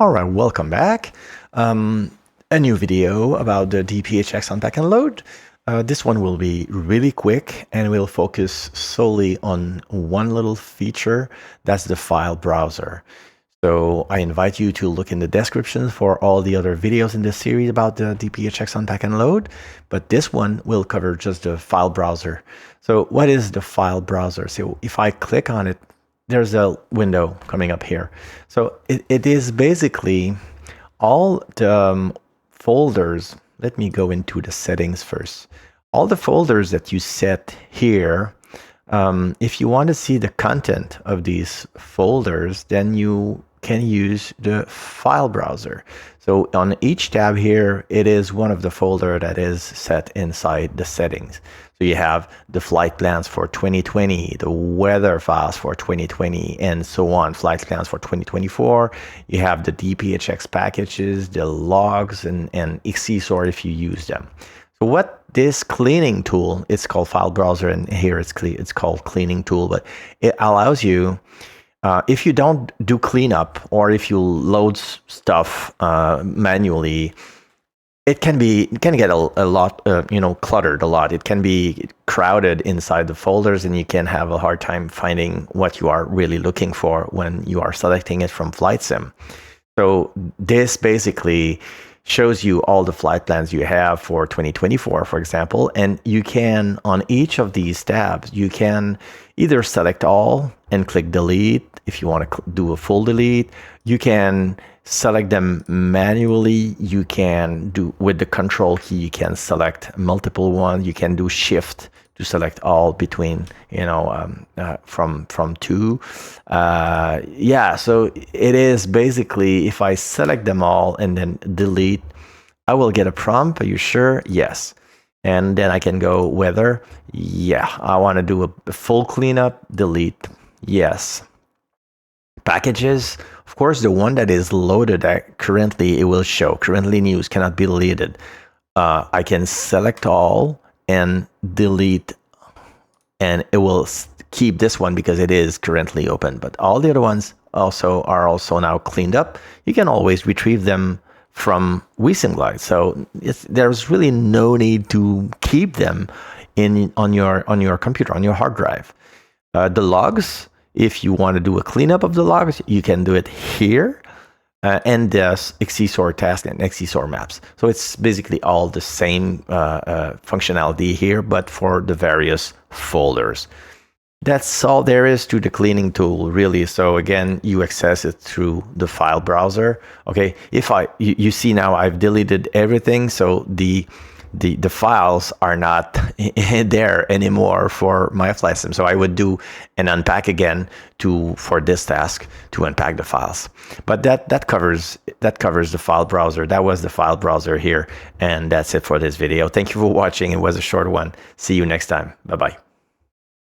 All right, welcome back. A new video about the DPHX Unpack and Load. This one will be really quick and we'll focus solely on one little feature, that's the file browser. So I invite you to look in the description for all the other videos in this series about the DPHX Unpack and Load, but this one will cover just the file browser. So what is the file browser? So if I click on it, there's a window coming up here. So it is basically all the folders. Let me go into the settings first. All the folders that you set here, if you want to see the content of these folders, then you can use the file browser. So on each tab here, it is one of the folder that is set inside the settings. So you have the flight plans for 2020, the weather files for 2020, and so on, flight plans for 2024. You have the DPHX packages, the logs, and ssc-tracker if you use them. So what this cleaning tool, it's called file browser, and here it's called cleaning tool, but it allows you, if you don't do cleanup or if you load stuff manually, it can get a lot, cluttered a lot. It can be crowded inside the folders, and you can have a hard time finding what you are really looking for when you are selecting it from Flight Sim. So this basically shows you all the flight plans you have for 2024, for example, and you can, on each of these tabs, you can either select all and click delete if you want to do a full delete. You can select them manually. You can do with the control key, you can select multiple ones. You can do shift to select all between, from two. So it is basically, if I select them all and then delete, I will get a prompt. Are you sure? Yes. And then I can go weather. Yeah, I want to do a full cleanup, delete. Yes. Packages, of course, the one that is loaded currently, it will show currently in use, cannot be deleted. I can select all and delete, and it will keep this one because it is currently open, but all the other ones are also now cleaned up. You can always retrieve them from WeSimGlide, so there's really no need to keep them on your computer, on your hard drive. The logs, if you want to do a cleanup of the logs, you can do it here, and the ssc-tracker task and ssc-tracker maps. So it's basically all the same functionality here, but for the various folders. That's all there is to the cleaning tool, really. So again, you access it through the file browser. Okay, if you see now I've deleted everything, so the files are not there anymore for my flight sim. So I would do an unpack again for this task to unpack the files. But that covers the file browser. That was the file browser here, and that's it for this video. Thank you for watching. It was a short one. See you next time. Bye bye.